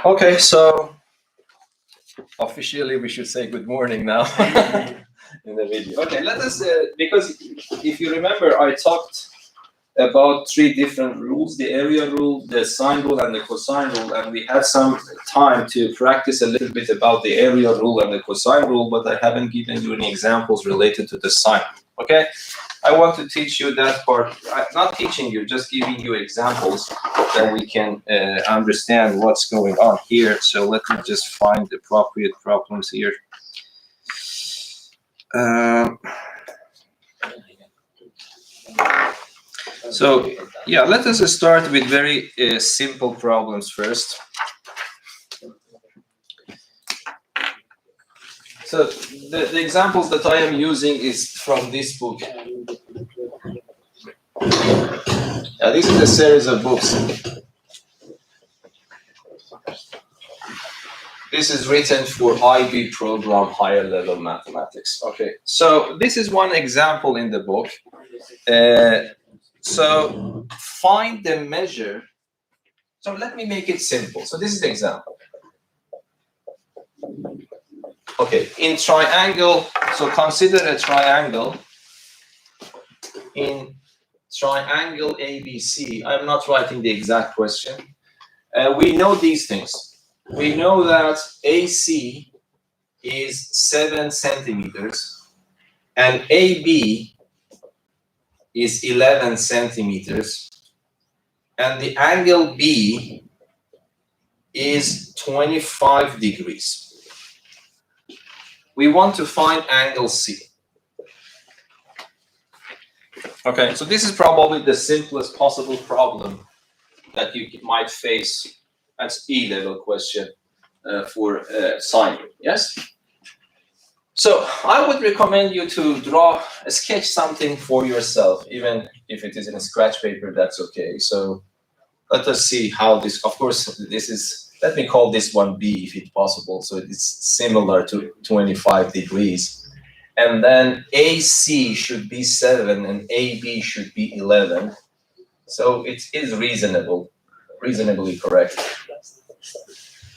Okay, so officially we should say good morning now in the video. Okay, let us, because if you remember, I talked about three different rules: the area rule, the sine rule, and the cosine rule. And we had some time to practice a little bit about the area rule and the cosine rule, but I haven't given you any examples related to the sine rule. Okay, I want to teach you that part. Not teaching you, just giving you examples that we can understand what's going on here. So let me just find the appropriate problems here. So yeah, let us start with very simple problems first. So the examples that I am using is from this book. This is a series of books. This is written for IB program, higher level mathematics. Okay, so this is one example in the book. So find the measure. So let me make it simple. So this is the example. Okay, in triangle, so consider a triangle. In triangle ABC, I'm not writing the exact question. We know these things. We know that AC is 7 centimeters and AB is 11 centimeters and the angle B is 25 degrees. We want to find angle C. Okay, so this is probably the simplest possible problem that you might face as E-level question for sine, yes? So I would recommend you to sketch something for yourself, even if it is in a scratch paper, that's okay. So let us see how this, of course, this is, let me call this one B if it's possible. So it's similar to 25 degrees. And then AC should be 7 and AB should be 11. So it is reasonably correct.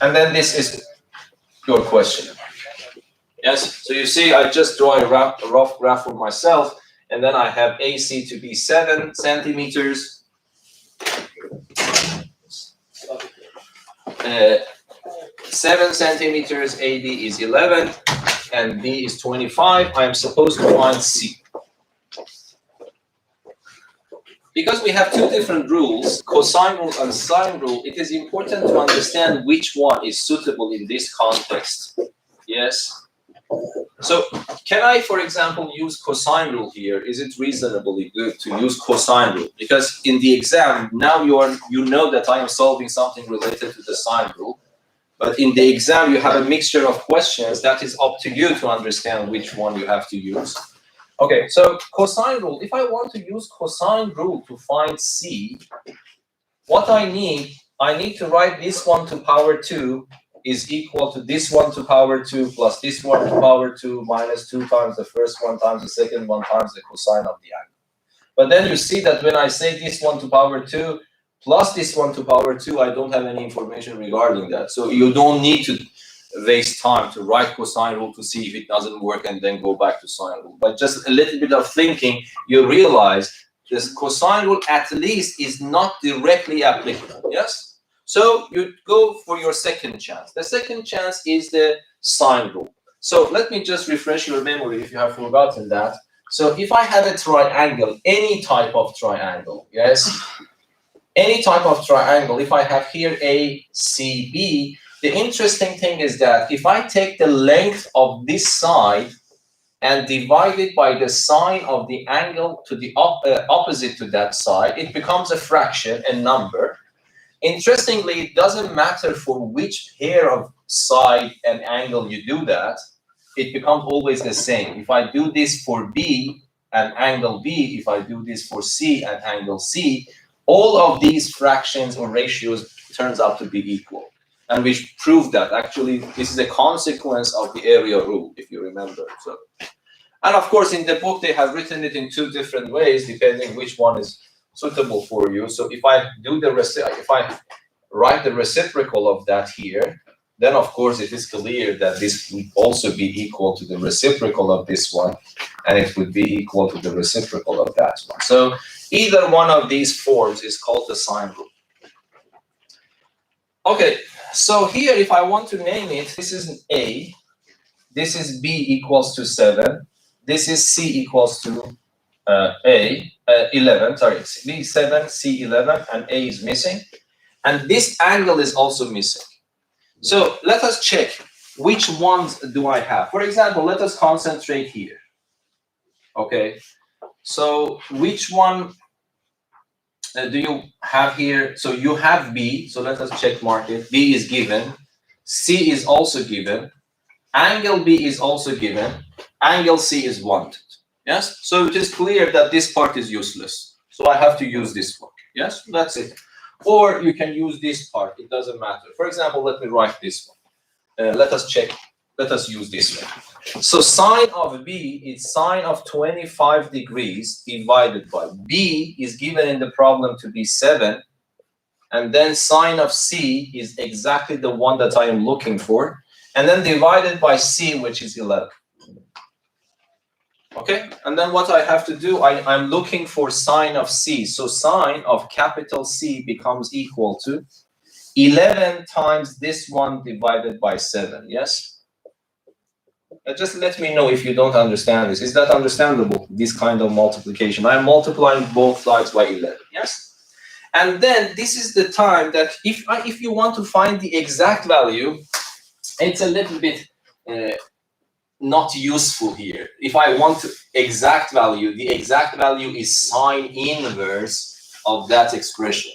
And then this is your question. Yes, so you see, I just draw a rough graph for myself, and then I have AC to be 7 centimeters. 7 centimeters, AB is 11, and B is 25. I am supposed to find C. Because we have two different rules, cosine rule and sine rule, it is important to understand which one is suitable in this context. Yes? So, can I, for example, use cosine rule here? Is it reasonably good to use cosine rule? Because in the exam, now you know that I am solving something related to the sine rule. But in the exam, you have a mixture of questions. That is up to you to understand which one you have to use. Okay, so cosine rule. If I want to use cosine rule to find C, what I need to write this one to power 2 is equal to this one to power 2 plus this one to power 2 minus 2 times the first one times the second one times the cosine of the angle. But then you see that when I say this one to power 2 plus this one to power 2, I don't have any information regarding that. So you don't need to waste time to write cosine rule to see if it doesn't work and then go back to sine rule. But just a little bit of thinking, you realize this cosine rule at least is not directly applicable. Yes? So you go for your second chance. The second chance is the sine rule. So let me just refresh your memory if you have forgotten that. So if I have a triangle, any type of triangle, yes? Any type of triangle, if I have here A, C, B, the interesting thing is that if I take the length of this side and divide it by the sine of the angle to the opposite to that side, it becomes a fraction, a number. Interestingly, it doesn't matter for which pair of side and angle you do that, it becomes always the same. If I do this for B and angle B, if I do this for C and angle C, all of these fractions or ratios turns out to be equal. And we proved that actually this is a consequence of the area rule, if you remember. So, and of course, in the book, they have written it in two different ways, depending which one is suitable for you. So if I do if I write the reciprocal of that here, then of course it is clear that this would also be equal to the reciprocal of this one, and it would be equal to the reciprocal of that one. So either one of these forms is called the sine rule. Okay, so here if I want to name it, this is A, this is B equals to 7, this is C equals to 11, sorry, B 7, C 11, and A is missing, and this angle is also missing. So let us check which ones do I have. For example, let us concentrate here. Okay, so which one do you have here? So you have B, so let us check mark it. B is given, C is also given, angle B is also given, angle C is wanted. Yes, so it is clear that this part is useless. So I have to use this one. Yes, that's it. Or you can use this part, it doesn't matter. For example, let me write this one. Let us check, let us use this one. So sine of B is sine of 25 degrees divided by B is given in the problem to be 7. And then sine of C is exactly the one that I am looking for. And then divided by C, which is 11. Okay, and then what I have to do, I'm looking for sine of C. So sine of capital C becomes equal to 11 times this one divided by 7, yes? Just let me know if you don't understand this. Is that understandable, this kind of multiplication? I'm multiplying both sides by 11, yes? And then this is the time that if you want to find the exact value, it's a little bit not useful here. If I want to exact value, the exact value is sine inverse of that expression.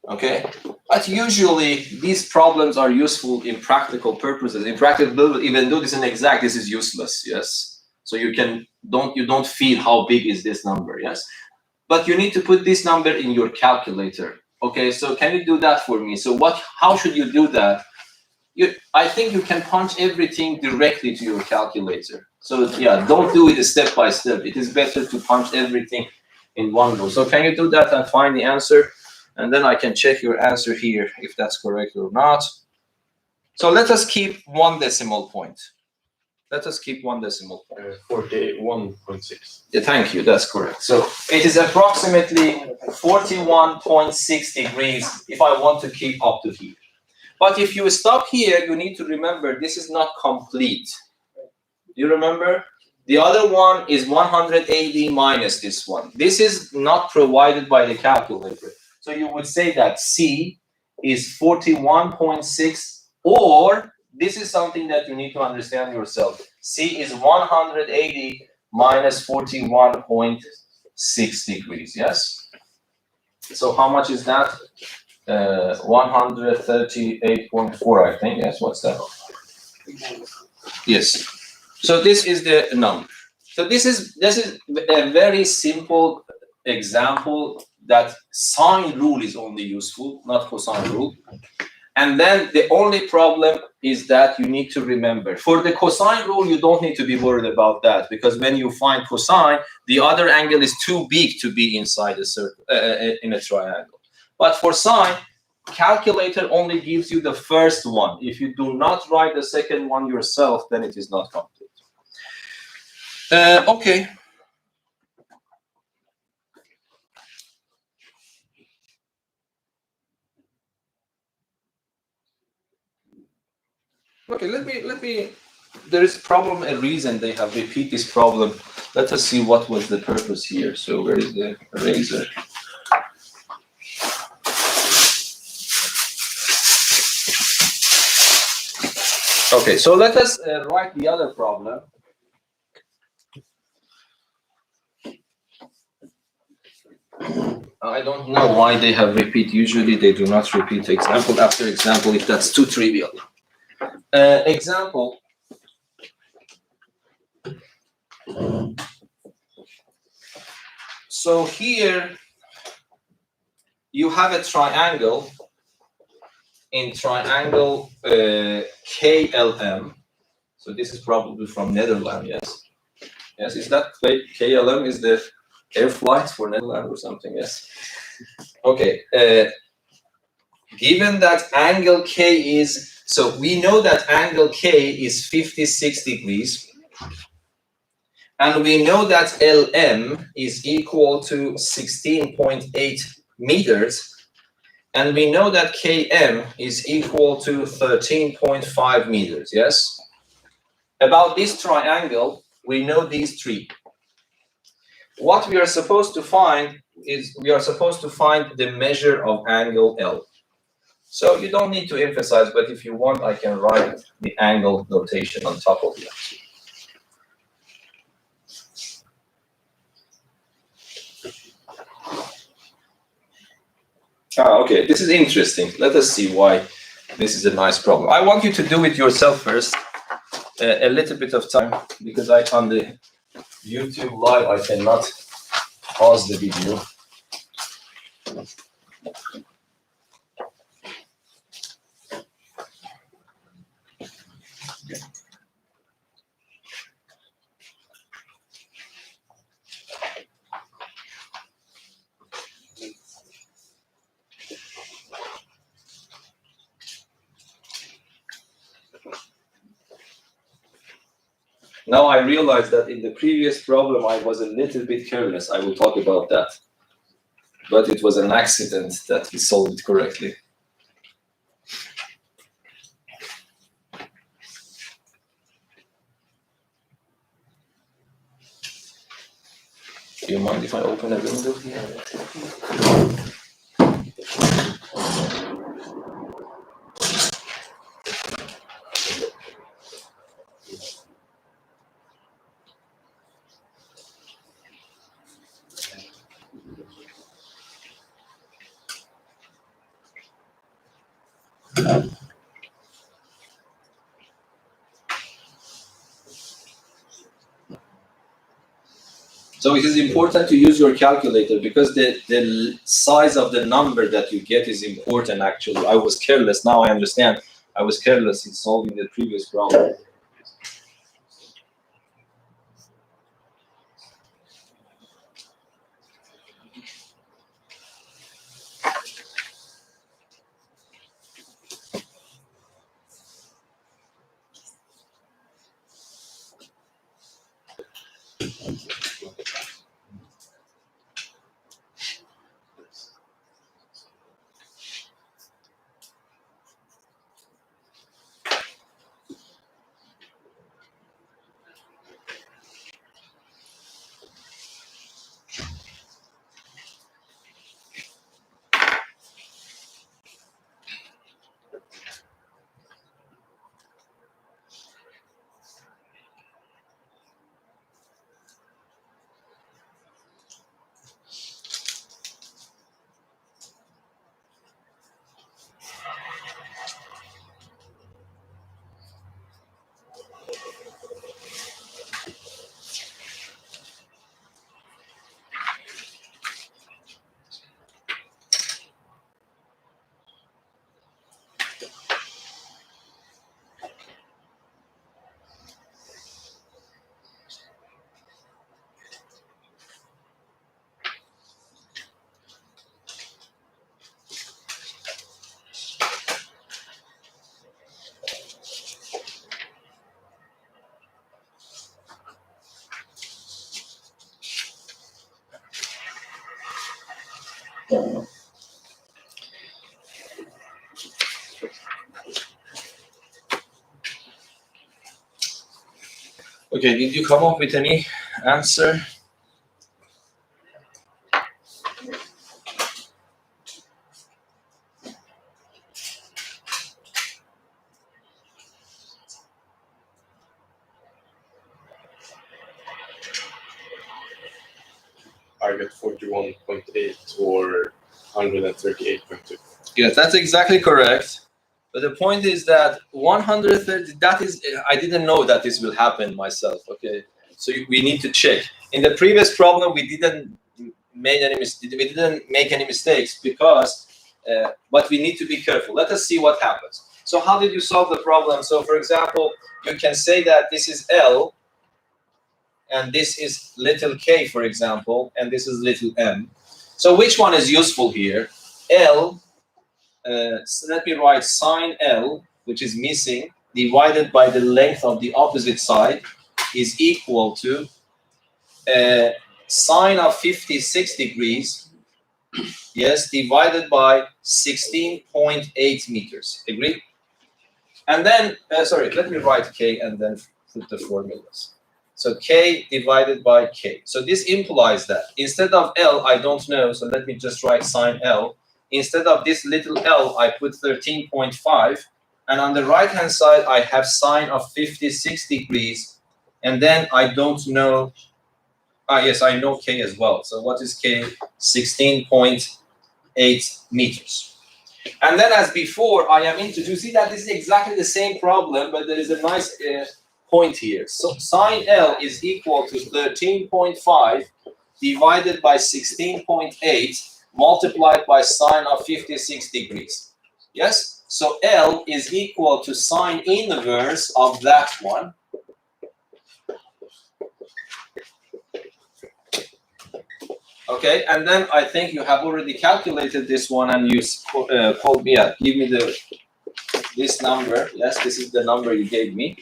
Okay, but usually these problems are useful in practical purposes. In practical, even though this is an exact, this is useless. Yes, so you don't feel how big is this number. Yes, but you need to put this number in your calculator. Okay, so can you do that for me? So how should you do that? I think you can punch everything directly to your calculator. So yeah, don't do it step by step. It is better to punch everything in one go. So can you do that and find the answer? And then I can check your answer here if that's correct or not. So let us keep one decimal point. Let us keep one decimal point. 41.6. Yeah, thank you. That's correct. So it is approximately 41.6 degrees if I want to keep up to here. But if you stop here, you need to remember this is not complete. You remember? The other one is 180 minus this one. This is not provided by the calculator. So you would say that C is 41.6, or this is something that you need to understand yourself. C is 180 minus 41.6 degrees, yes? So how much is that? 138.4, I think. Yes, what's that? Yes. So this is the number. So this is a very simple example that sine rule is only useful, not cosine rule. And then the only problem is that you need to remember, for the cosine rule, you don't need to be worried about that, because when you find cosine, the other angle is too big to be inside a circle, in a triangle. But for sine, calculator only gives you the first one. If you do not write the second one yourself, then it is not complete. Okay. Okay, let me, there is problem, a reason they have repeat this problem. Let us see what was the purpose here. So where is the eraser? Okay, so let us write the other problem. I don't know why they have repeat. Usually they do not repeat example after example if that's too trivial. Example. So here you have a triangle in triangle KLM. So this is probably from Netherlands, yes. Yes, is that KLM is the air flight for Netherlands or something? Yes. Okay. Given that angle K is, so we know that angle K is 56 degrees, and we know that LM is equal to 16.8 meters, and we know that Km is equal to 13.5 meters, yes? About this triangle, we know these three. What we are supposed to find is, we are supposed to find the measure of angle L. So you don't need to emphasize, but if you want, I can write the angle notation on top of it. Okay, this is interesting. Let us see why this is a nice problem. I want you to do it yourself first, a little bit of time, because on the YouTube live, I cannot pause the video. Now I realize that in the previous problem, I was a little bit careless. I will talk about that. But it was an accident that we solved it correctly. Do you mind if I open a window here? So it is important to use your calculator because the size of the number that you get is important actually. I was careless, now I understand. I was careless in solving the previous problem. Okay, did you come up with any answer? I got 41.8 or 138.2. Yes, that's exactly correct. But the point is that 130, that is, I didn't know that this will happen myself, okay? So we need to check. In the previous problem, we didn't make any mistakes because, but we need to be careful. Let us see what happens. So how did you solve the problem? So for example, you can say that this is L, and this is little k, for example, and this is little m. So which one is useful here? L, so let me write sine L, which is missing, divided by the length of the opposite side is equal to sine of 56 degrees, yes, divided by 16.8 meters. Agree? And then, sorry, let me write k and then put the formulas. So k divided by k. So this implies that instead of L, I don't know, so let me just write sine L. Instead of this little L, I put 13.5. And on the right-hand side, I have sine of 56 degrees. And then I don't know, yes, I know k as well. So what is k? 16.8 meters. And then as before, I am into, you see that this is exactly the same problem, but there is a nice point here. So sine L is equal to 13.5 divided by 16.8 multiplied by sine of 56 degrees. Yes? So L is equal to sine inverse of that one. Okay, and then I think you have already calculated this one and you called me up. Give me this number. Yes, this is the number you gave me.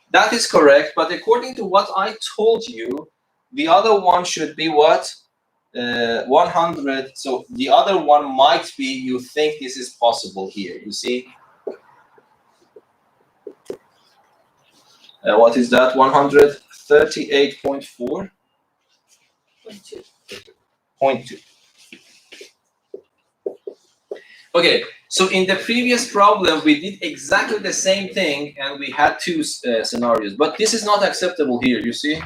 That is correct, but according to what I told you, the other one should be what? 100. So the other one might be, you think this is possible here. You see? What is that? 138.4? 0.2. Okay, so in the previous problem, we did exactly the same thing and we had two scenarios, but this is not acceptable here, you see?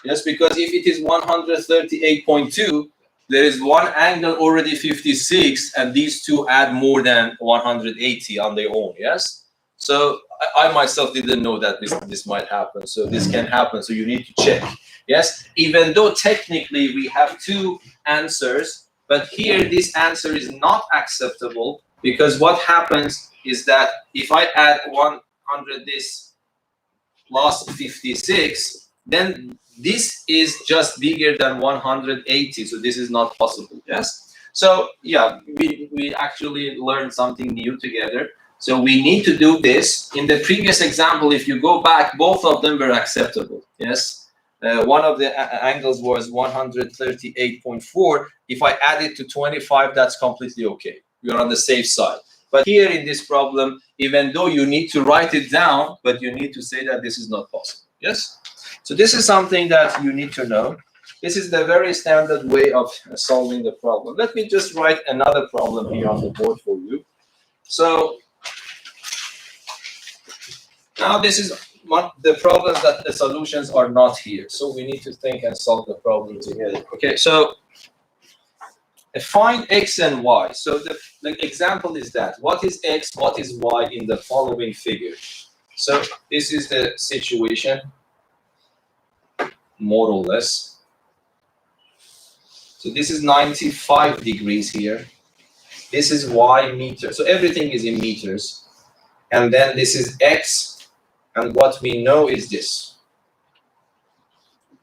Yes, because if it is 138.2, there is one angle already 56 and these two add more than 180 on their own, yes? So I myself didn't know that this might happen, so this can happen, so you need to check, yes? Even though technically we have two answers, but here this answer is not acceptable because what happens is that if I add 100 this plus 56, then this is just bigger than 180, so this is not possible, yes? So yeah, we actually learned something new together. So we need to do this. In the previous example, if you go back, both of them were acceptable, yes? One of the angles was 138.4. If I add it to 25, that's completely okay. You're on the safe side. But here in this problem, even though you need to write it down, but you need to say that this is not possible. Yes? So this is something that you need to know. This is the very standard way of solving the problem. Let me just write another problem here on the board for you. So now this is the problems that the solutions are not here. So we need to think and solve the problem together. Okay, so find x and y. So the example is that. What is x, what is y in the following figure? So this is the situation, more or less. So this is 95 degrees here. This is y meter. So everything is in meters. And then this is x. And what we know is this.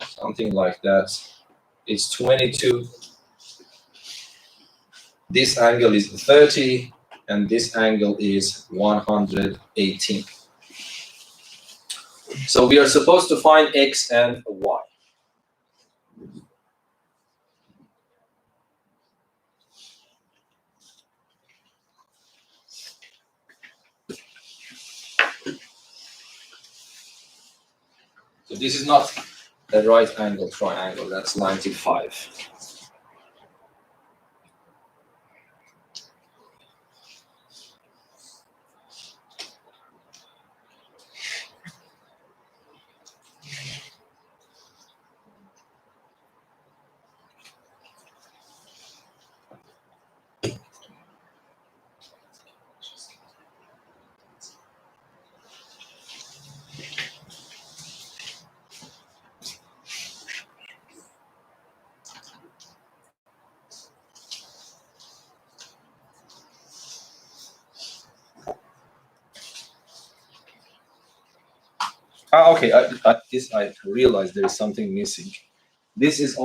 Something like that. It's 22. This angle is 30. And this angle is 118. So we are supposed to find x and y. So this is not a right angle triangle, that's 95. Okay, I realized there is something missing. This is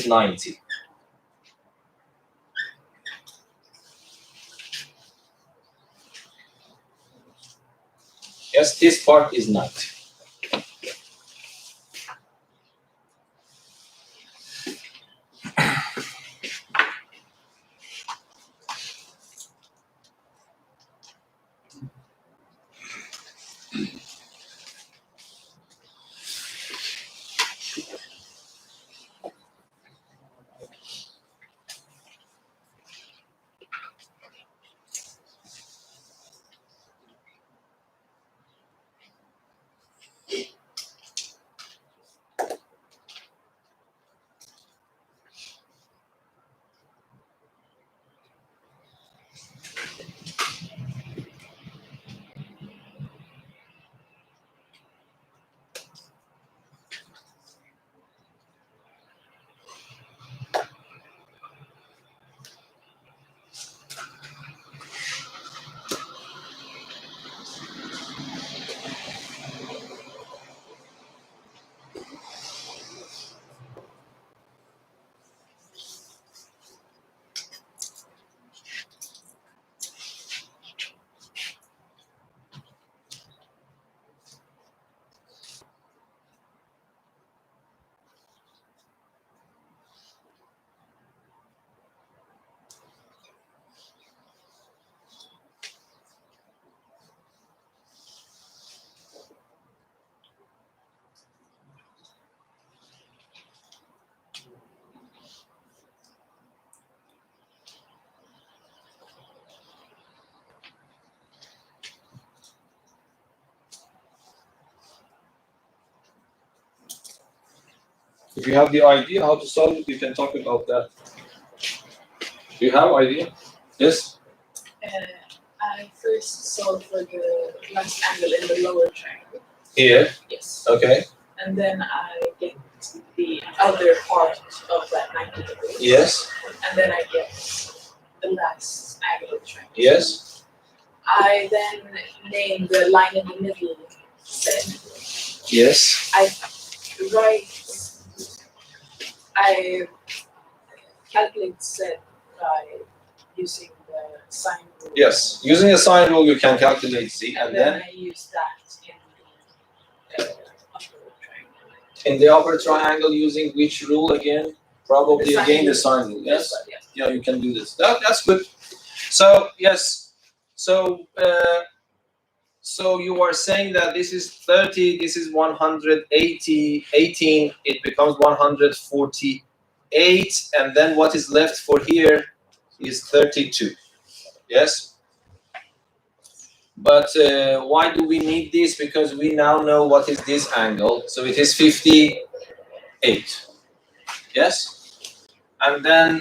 90. Yes, this part is 90. If you have the idea how to solve it, you can talk about that. Do you have idea? Yes? I first solved for the last angle in the lower triangle. Here. Yes. Okay. And then I get the other part of that 90 degrees. Yes. And then I get the last angle of the triangle. Yes. I then name the line in the middle Z. Yes. I calculate Z by using the sine rule. Yes. Using a sine rule, you can calculate Z, And then I use that in the upper triangle. in the upper triangle, using which rule again? Probably again the sine rule. Yes. Yeah, you can do this. That's good. So yes. So you are saying that this is 30, this is 180, 18, it becomes 148, and then what is left for here is 32. Yes? But why do we need this? Because we now know what is this angle. So it is 58. Yes? And then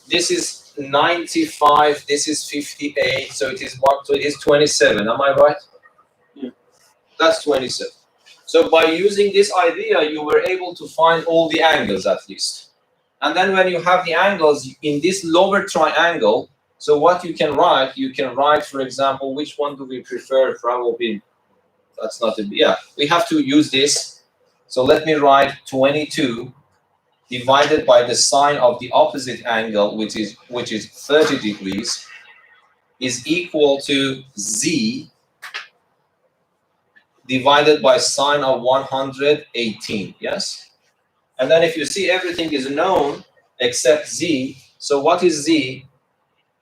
this is 95, this is 58, so it is what? So it is 27. Am I right? Yeah. That's 27. So by using this idea, you were able to find all the angles at least. And then when you have the angles in this lower triangle, so what you can write, for example, which one do we prefer? Probably, that's not we have to use this. So let me write 22 divided by the sine of the opposite angle, which is 30 degrees, is equal to Z divided by sine of 118, yes? And then if you see everything is known except Z, so what is Z?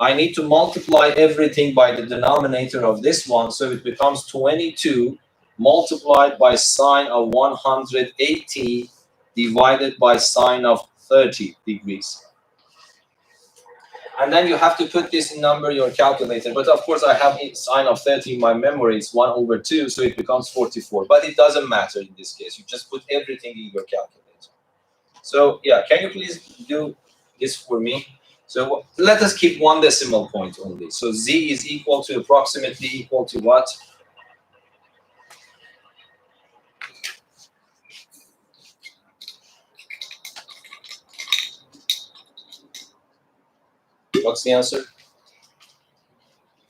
I need to multiply everything by the denominator of this one, so it becomes 22 multiplied by sine of 180 divided by sine of 30 degrees. And then you have to put this number in your calculator. But of course, I have sine of 30 in my memory. It's 1/2, so it becomes 44. But it doesn't matter in this case. You just put everything in your calculator. So yeah, can you please do this for me? So let us keep one decimal point only. So Z is approximately equal to what? What's the answer?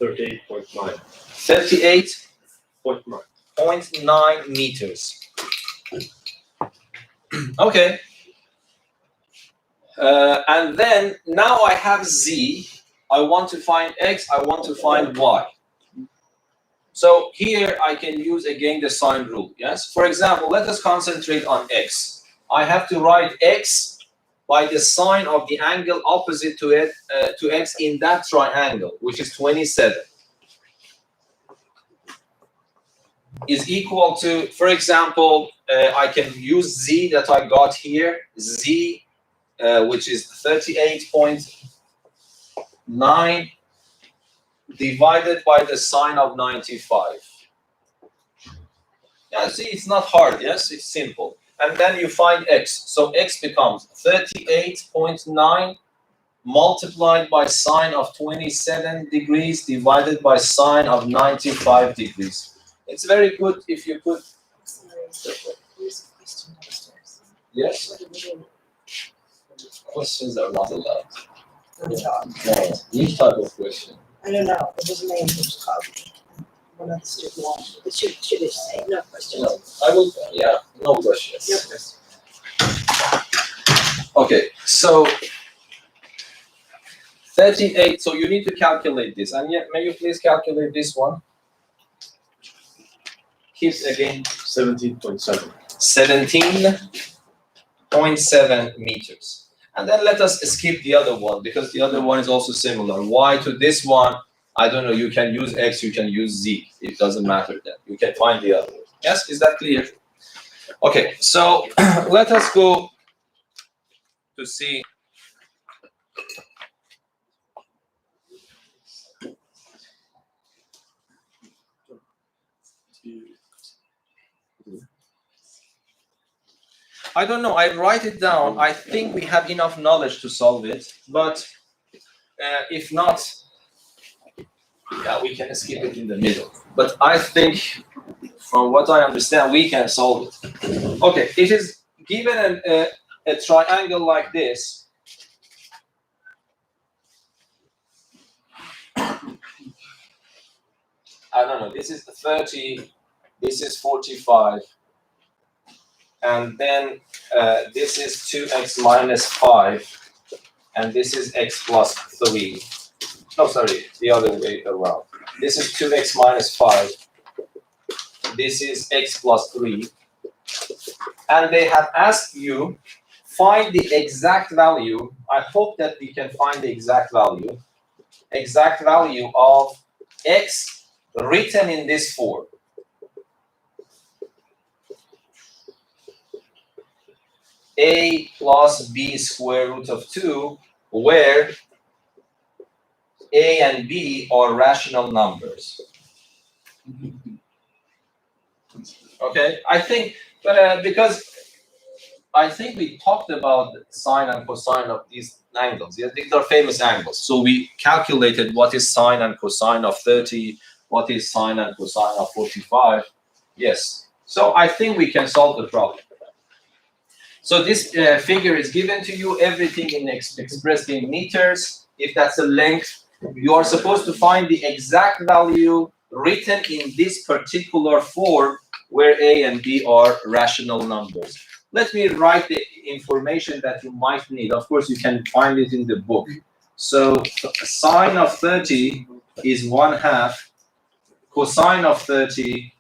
38.9. 38.9. 0.9 meters. Okay. And then now I have z. I want to find x. I want to find y. So here I can use again the sine rule. Yes. For example, let us concentrate on x. I have to write x by the sine of the angle opposite to it to x in that triangle, which is 27. Is equal to, for example, I can use z that I got here, z, which is 38.9 divided by the sine of 95. Yeah, see, it's not hard, yes, it's simple. And then you find x. So x becomes 38.9 multiplied by sine of 27 degrees divided by sine of 95 degrees. It's very good if you put. Yes? Questions are not allowed. No. Which type of question? I don't know. It was named was called one of the student ones. It should say no questions. No. I will. Yeah. No questions. Yep. Yes. Okay. So 38. So you need to calculate this. And yet, may you please calculate this one? Keeps again 17.7. 17.7 meters. And then let us skip the other one because the other one is also similar. Y to this one, I don't know, you can use x, you can use z. It doesn't matter then. You can find the other one. Yes, is that clear? Okay, so let us go to see. I don't know, I write it down. I think we have enough knowledge to solve it, but if not, yeah, we can skip it in the middle. But I think, from what I understand, we can solve it. Okay, it is given a triangle like this. I don't know, this is 30, this is 45, and then this is 2x minus 5, and this is x plus 3. No, sorry, the other way around. This is 2x minus 5. This is x plus 3. And they have asked you, find the exact value. I hope that we can find the exact value of x written in this form. A plus b square root of 2, where a and b are rational numbers. Okay, I think, because I think we talked about sine and cosine of these angles. Yeah, these are famous angles. So we calculated what is sine and cosine of 30, what is sine and cosine of 45. Yes. So I think we can solve the problem. So this figure is given to you, everything expressed in meters. If that's a length, you are supposed to find the exact value written in this particular form where a and b are rational numbers. Let me write the information that you might need. Of course, you can find it in the book. So sine of 30 is 1/2. Cosine of 30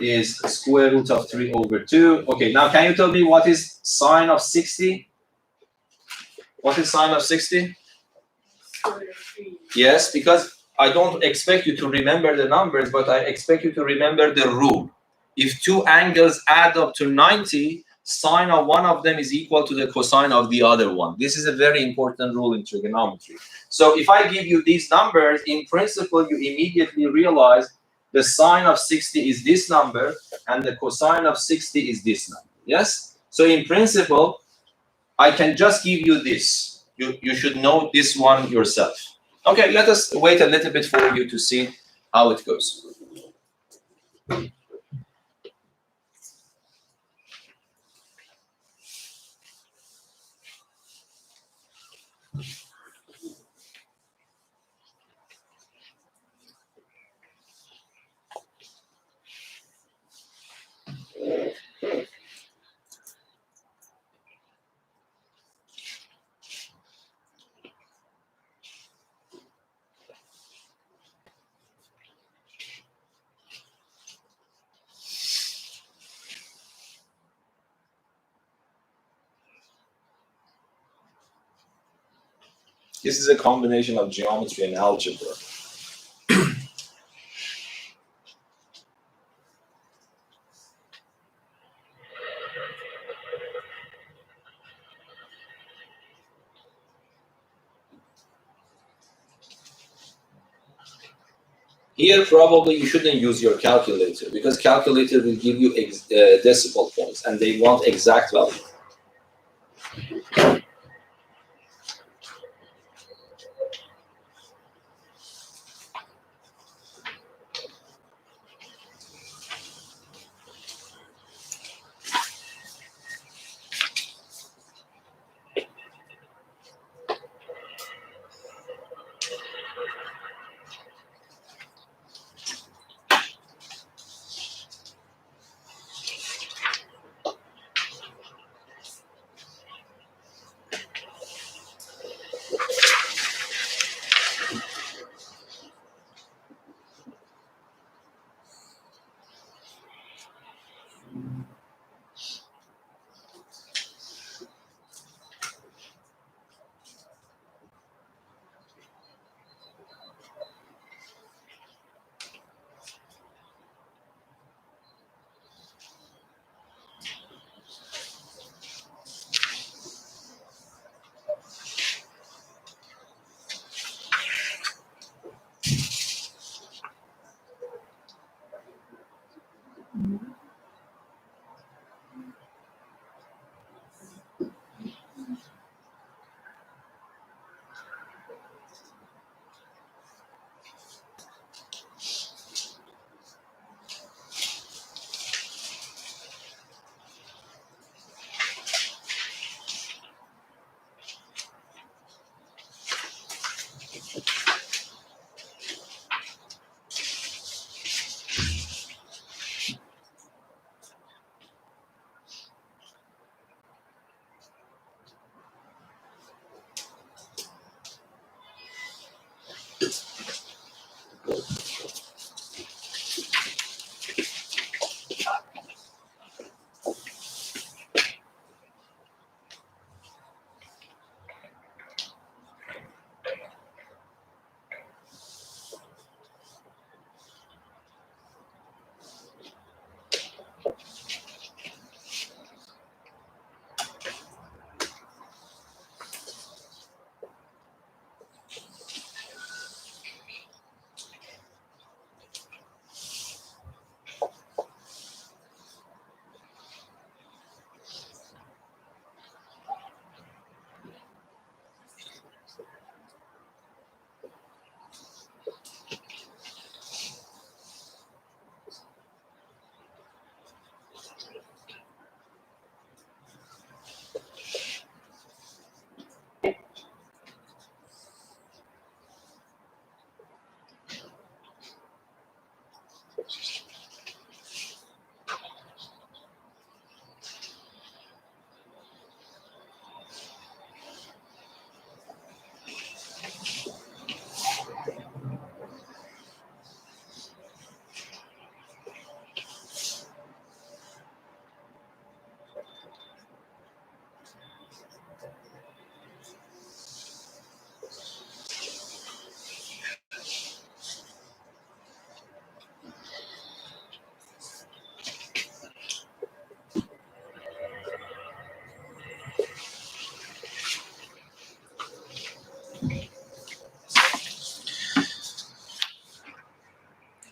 is square root of 3 over 2. Okay, now can you tell me what is sine of 60? What is sine of 60? Yes, because I don't expect you to remember the numbers, but I expect you to remember the rule. If two angles add up to 90, sine of one of them is equal to the cosine of the other one. This is a very important rule in trigonometry. So if I give you these numbers, in principle, you immediately realize the sine of 60 is this number, and the cosine of 60 is this number. Yes? So in principle, I can just give you this. You should know this one yourself. Okay, let us wait a little bit for you to see how it goes. This is a combination of geometry and algebra. Here, probably you shouldn't use your calculator because calculator will give you decimal points, and they want exact value.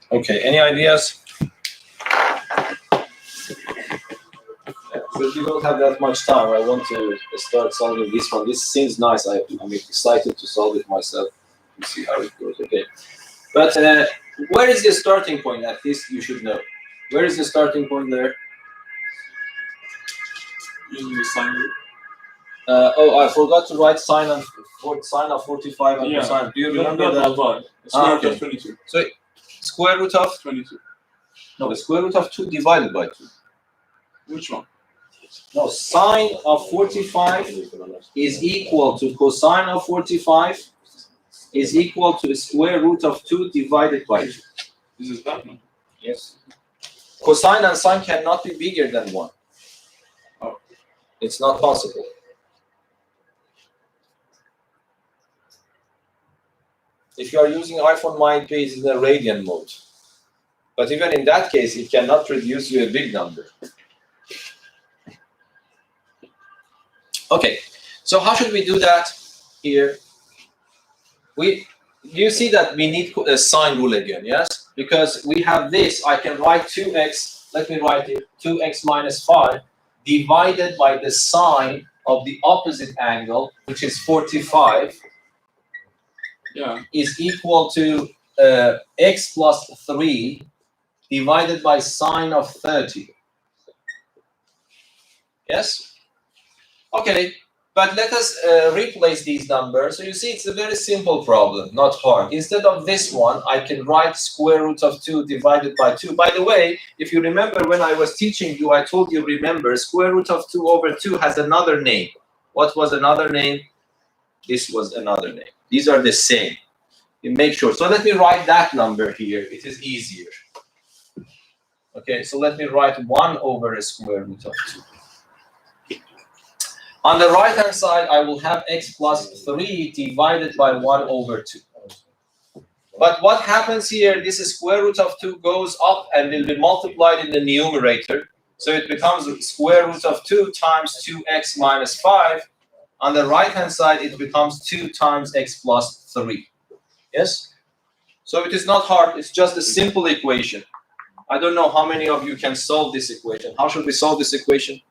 Okay, any ideas? Because we don't have that much time. I want to start solving this one. This seems nice. I'm excited to solve it myself and see how it goes. Okay, but where is the starting point? At least you should know. Where is the starting point there? Using the sine rule. Oh, I forgot to write sine of 45 and cosine. Do you remember that? Square root okay. of 22. So square root of 22. no, the square root of 2 divided by 2. Which one? No, sine of 45 is equal to cosine of 45 is equal to the square root of 2 divided by 2. This is that one. Yes. Cosine and sine cannot be bigger than 1. Oh. It's not possible. If you are using iPhone, might be in the radian mode. But even in that case, it cannot produce you a big number. Okay, so how should we do that here? You see that we need a sine rule again, yes? Because we have this, I can write 2x, let me write it, 2x minus 5 divided by the sine of the opposite angle, which is 45, is equal to x plus 3 divided by sine of 30. Yes? Okay, but let us replace these numbers. So you see, it's a very simple problem, not hard. Instead of this one, I can write square root of 2 divided by 2. By the way, if you remember when I was teaching you, I told you, remember, square root of 2 over 2 has another name. What was another name? This was another name. These are the same. You make sure. So let me write that number here. It is easier. Okay, so let me write 1 over a square root of 2. On the right-hand side, I will have x plus 3 divided by 1 over 2. But what happens here, this square root of 2 goes up and will be multiplied in the numerator. So it becomes square root of 2 times 2x minus 5. On the right-hand side, it becomes 2 times x plus 3. Yes? So it is not hard. It's just a simple equation. I don't know how many of you can solve this equation. How should we solve this equation?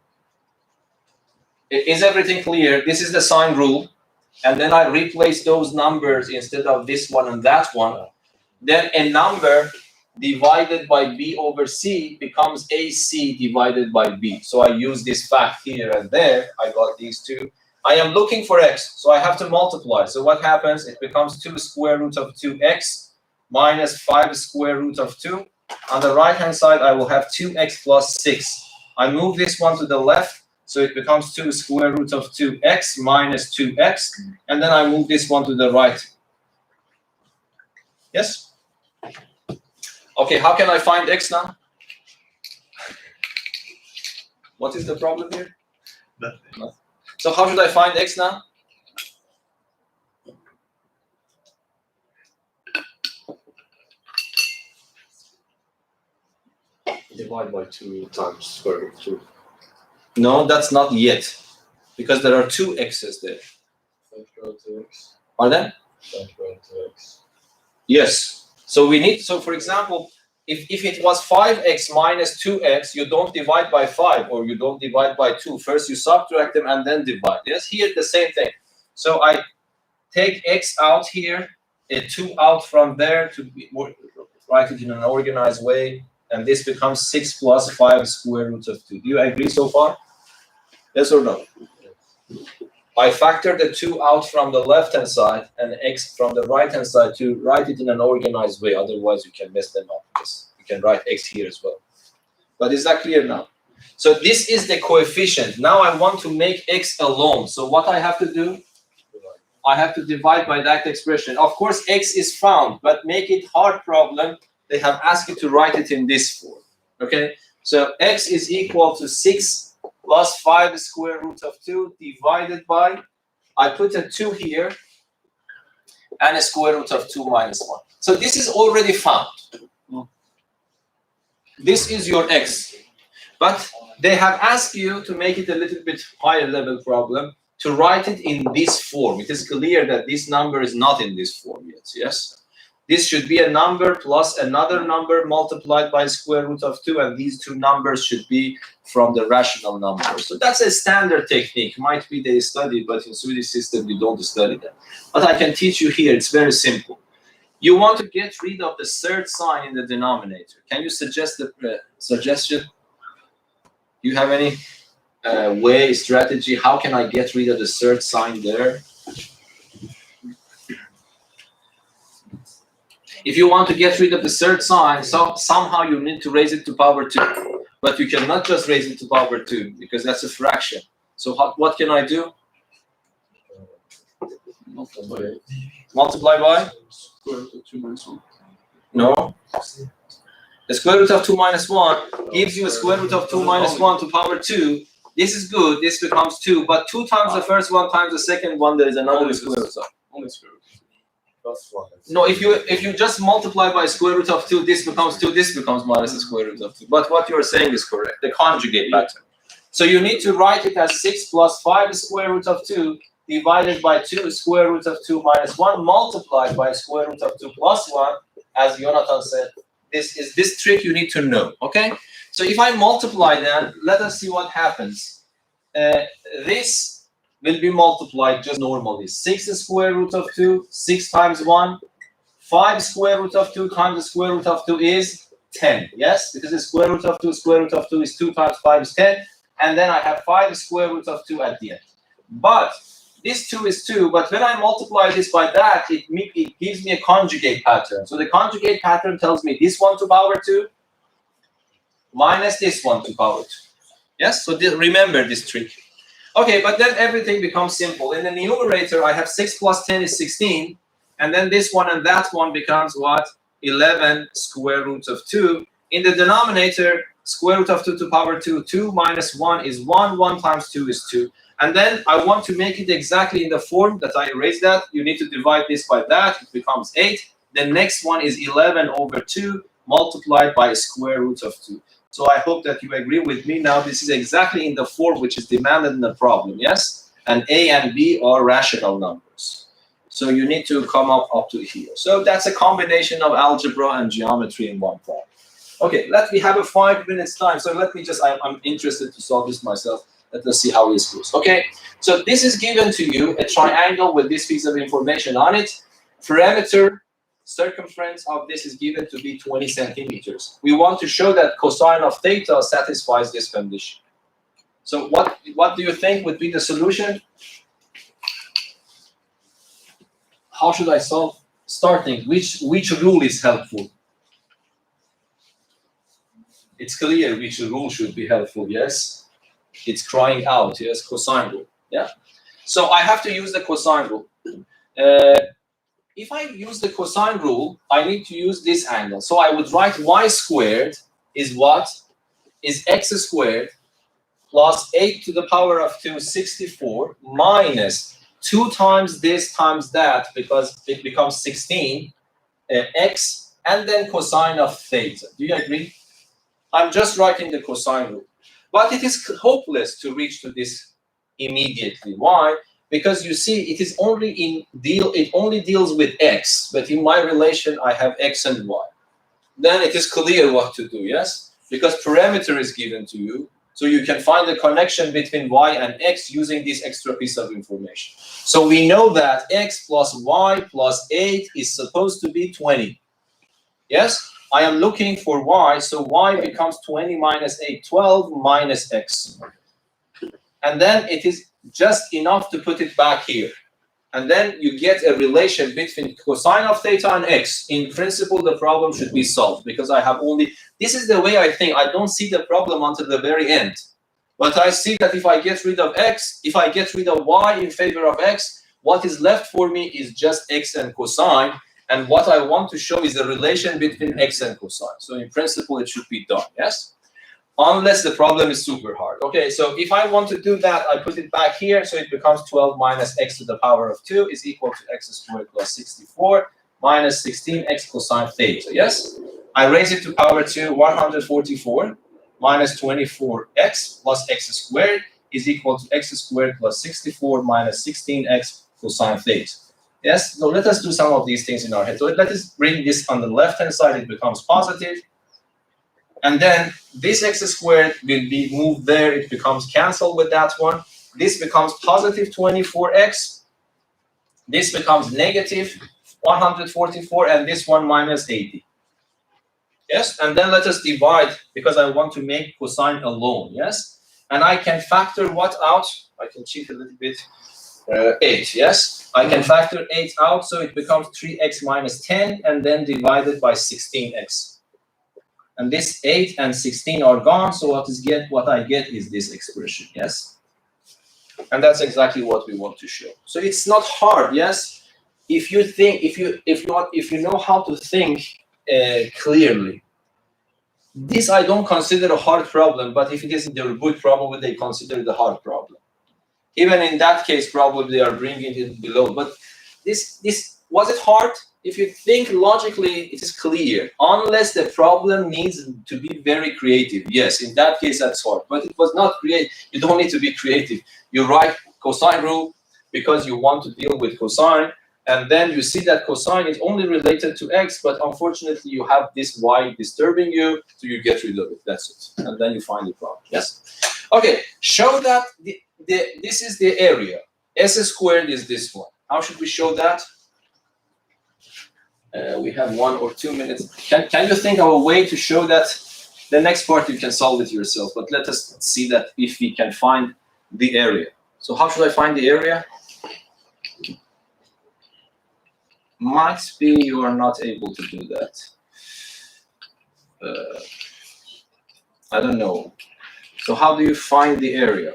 Is everything clear? This is the sine rule. And then I replace those numbers instead of this one and that one. Then a number divided by b over c becomes ac divided by b. So I use this fact here and there. I got these two. I am looking for x, so I have to multiply. So what happens? It becomes 2 square root of 2x minus 5 square root of 2. On the right-hand side, I will have 2x plus 6. I move this one to the left, so it becomes 2 square root of 2x minus 2x. And then I move this one to the right. Yes? Okay, how can I find x now? What is the problem here? Nothing. So how should I find x now? Divide by 2 times square root of 2. No, that's not yet. Because there are 2 x's there. Factorial 2x. Are there? Factorial 2x. Yes. So we need, so for example, if it was 5x minus 2x, you don't divide by 5 or you don't divide by 2. First you subtract them and then divide. Yes, here the same thing. So I take x out here, a 2 out from there to write it in an organized way. And this becomes 6 plus 5 square root of 2. Do you agree so far? Yes or no? Yes. I factor the 2 out from the left-hand side and x from the right-hand side to write it in an organized way. Otherwise, you can mess them up. Yes. You can write x here as well. But is that clear now? So this is the coefficient. Now I want to make x alone. So what I have to do? I have to divide by that expression. Of course, x is found, but make it hard problem. They have asked you to write it in this form. Okay? So x is equal to 6 plus 5 square root of 2 divided by, I put a 2 here, and a square root of 2 minus 1. So this is already found. This is your x. But they have asked you to make it a little bit higher level problem, to write it in this form. It is clear that this number is not in this form yet, yes? This should be a number plus another number multiplied by square root of 2, and these two numbers should be from the rational number. So that's a standard technique. Might be they study, but in Swedish system, you don't study that. But I can teach you here. It's very simple. You want to get rid of the third sign in the denominator. Can you suggest the suggestion? Do you have any way, strategy? How can I get rid of the third sign there? If you want to get rid of the third sign, somehow you need to raise it to power 2. But you cannot just raise it to power 2 because that's a fraction. So what can I do? Multiply by? Square root of 2 minus 1. No. The square root of 2 minus 1 gives you a square root of 2 minus 1 to power 2. This is good. This becomes 2. But 2 times the first one times the second one, there is another square root. Only square root. plus 1. No, if you just multiply by square root of 2, this becomes 2, this becomes minus the square root of 2. But what you're saying is correct, the conjugate pattern. So you need to write it as 6 plus 5 square root of 2 divided by 2 square root of 2 minus 1 multiplied by square root of 2 plus 1, as Jonathan said. This trick you need to know, okay? So if I multiply that, let us see what happens. This will be multiplied just normally. 6 square root of 2, 6 times 1. 5 square root of 2 times the square root of 2 is 10. Yes, because the square root of 2 is 2 times 5 is 10. And then I have 5 square root of 2 at the end. But this 2 is 2. But when I multiply this by that, it gives me a conjugate pattern. So the conjugate pattern tells me this one to power 2 minus this one to power 2. Yes, so remember this trick. Okay, but then everything becomes simple. In the numerator, I have 6 plus 10 is 16. And then this one and that one becomes what? 11 square root of 2. In the denominator, square root of 2 to power 2, 2 minus 1 is 1. 1 times 2 is 2. And then I want to make it exactly in the form that I erased that. You need to divide this by that. It becomes 8. The next one is 11 over 2 multiplied by square root of 2. So I hope that you agree with me. Now this is exactly in the form which is demanded in the problem, yes? And A and B are rational numbers. So you need to come up to here. So that's a combination of algebra and geometry in one problem. Okay, we have a 5 minutes time. So let me just, I'm interested to solve this myself. Let us see how this goes. Okay, so this is given to you, a triangle with this piece of information on it. Perimeter, circumference of this is given to be 20 centimeters. We want to show that cosine of theta satisfies this condition. So what do you think would be the solution? How should I solve? Starting, which rule is helpful? It's clear which rule should be helpful, yes? It's crying out, yes, cosine rule, yeah? So I have to use the cosine rule. If I use the cosine rule, I need to use this angle. So I would write y squared is what? Is x squared plus 8 to the power of 2, 64, minus 2 times this times that, because it becomes 16, x, and then cosine of theta. Do you agree? I'm just writing the cosine rule. But it is hopeless to reach to this immediately. Why? Because you see, it only deals with x, but in my relation, I have x and y. Then it is clear what to do, yes? Because parameter is given to you, so you can find the connection between y and x using this extra piece of information. So we know that x plus y plus 8 is supposed to be 20. Yes? I am looking for y, so y becomes 20 minus 8, 12 minus x. And then it is just enough to put it back here. And then you get a relation between cosine of theta and x. In principle, the problem should be solved because I have only, this is the way I think. I don't see the problem until the very end. But I see that if I get rid of x, if I get rid of y in favor of x, what is left for me is just x and cosine. And what I want to show is the relation between x and cosine. So in principle, it should be done, yes? Unless the problem is super hard. Okay, so if I want to do that, I put it back here. So it becomes 12 minus x to the power of 2 is equal to x squared plus 64 minus 16x cosine theta, yes? I raise it to power 2, 144 minus 24x plus x squared is equal to x squared plus 64 minus 16x cosine theta. Yes, so let us do some of these things in our head. So let us bring this on the left-hand side, it becomes positive. And then this x squared will be moved there, it becomes canceled with that one. This becomes positive 24x. This becomes negative 144, and this one minus 80. Yes, and then let us divide, because I want to make cosine alone, yes? And I can factor what out? I can cheat a little bit. 8, yes? I can factor 8 out, so it becomes 3x minus 10, and then divided by 16x. And this 8 and 16 are gone, so what I get is this expression, yes? And that's exactly what we want to show. So it's not hard, yes? If you think, if you know how to think clearly. This I don't consider a hard problem, but if it is the good problem, they consider it a hard problem. Even in that case, probably they are bringing it below. But this Was it hard? If you think logically, it is clear. Unless the problem needs to be very creative. Yes, in that case, that's hard. But it was not creative. You don't need to be creative. You write cosine rule because you want to deal with cosine. And then you see that cosine is only related to x, but unfortunately you have this y disturbing you, so you get rid of it. That's it. And then you find the problem. Yes? Okay, show that this is the area. S squared is this one. How should we show that? We have 1 or 2 minutes. Can you think of a way to show that? The next part you can solve it yourself, but let us see that if we can find the area. So how should I find the area? Might be you are not able to do that. I don't know. So how do you find the area?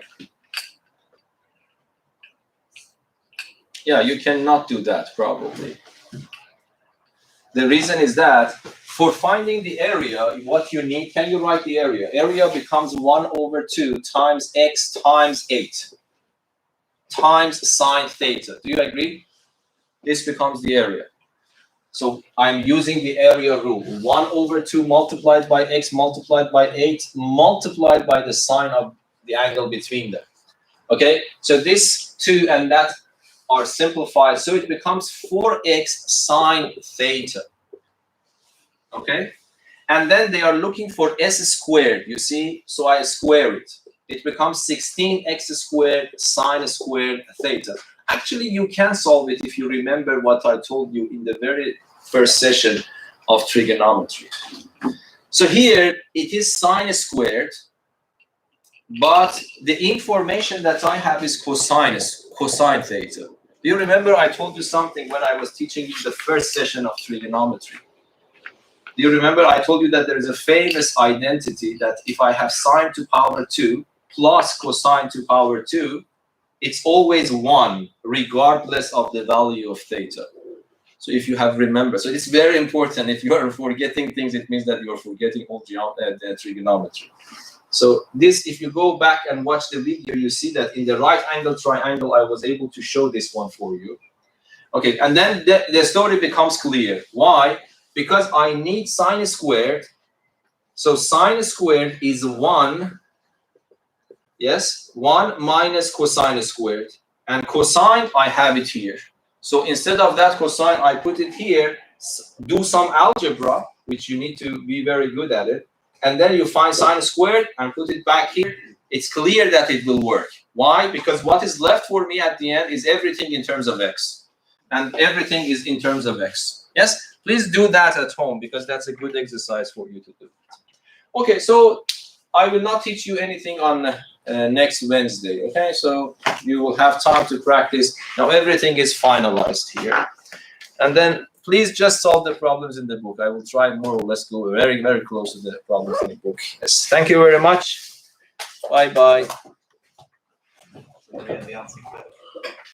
Yeah, you cannot do that probably. The reason is that for finding the area, what you need, can you write the area? Area becomes 1/2 times x times 8 times sine theta. Do you agree? This becomes the area. So I'm using the area rule. 1/2 multiplied by x multiplied by 8 multiplied by the sine of the angle between them. Okay, so this 2 and that are simplified. So it becomes 4x sine theta. Okay, and then they are looking for s squared. You see, so I square it. It becomes 16x squared sine squared theta. Actually, you can solve it if you remember what I told you in the very first session of trigonometry. So here it is sine squared, but the information that I have is cosine theta. Do you remember I told you something when I was teaching you the first session of trigonometry? Do you remember I told you that there is a famous identity that if I have sine to power 2 plus cosine to power 2, it's always 1, regardless of the value of theta. So if you have remembered, so it's very important. If you are forgetting things, it means that you are forgetting all trigonometry. So this, if you go back and watch the video, you see that in the right angle triangle, I was able to show this one for you. Okay, and then the story becomes clear. Why? Because I need sine squared. So sine squared is 1. Yes, 1 minus cosine squared. And cosine, I have it here. So instead of that cosine, I put it here, do some algebra, which you need to be very good at it. And then you find sine squared and put it back here. It's clear that it will work. Why? Because what is left for me at the end is everything in terms of x. And everything is in terms of x. Yes? Please do that at home because that's a good exercise for you to do. Okay, so I will not teach you anything on next Wednesday. Okay, so you will have time to practice. Now everything is finalized here. And then please just solve the problems in the book. I will try more or less go very, very close to the problems in the book. Yes, thank you very much. Bye-bye.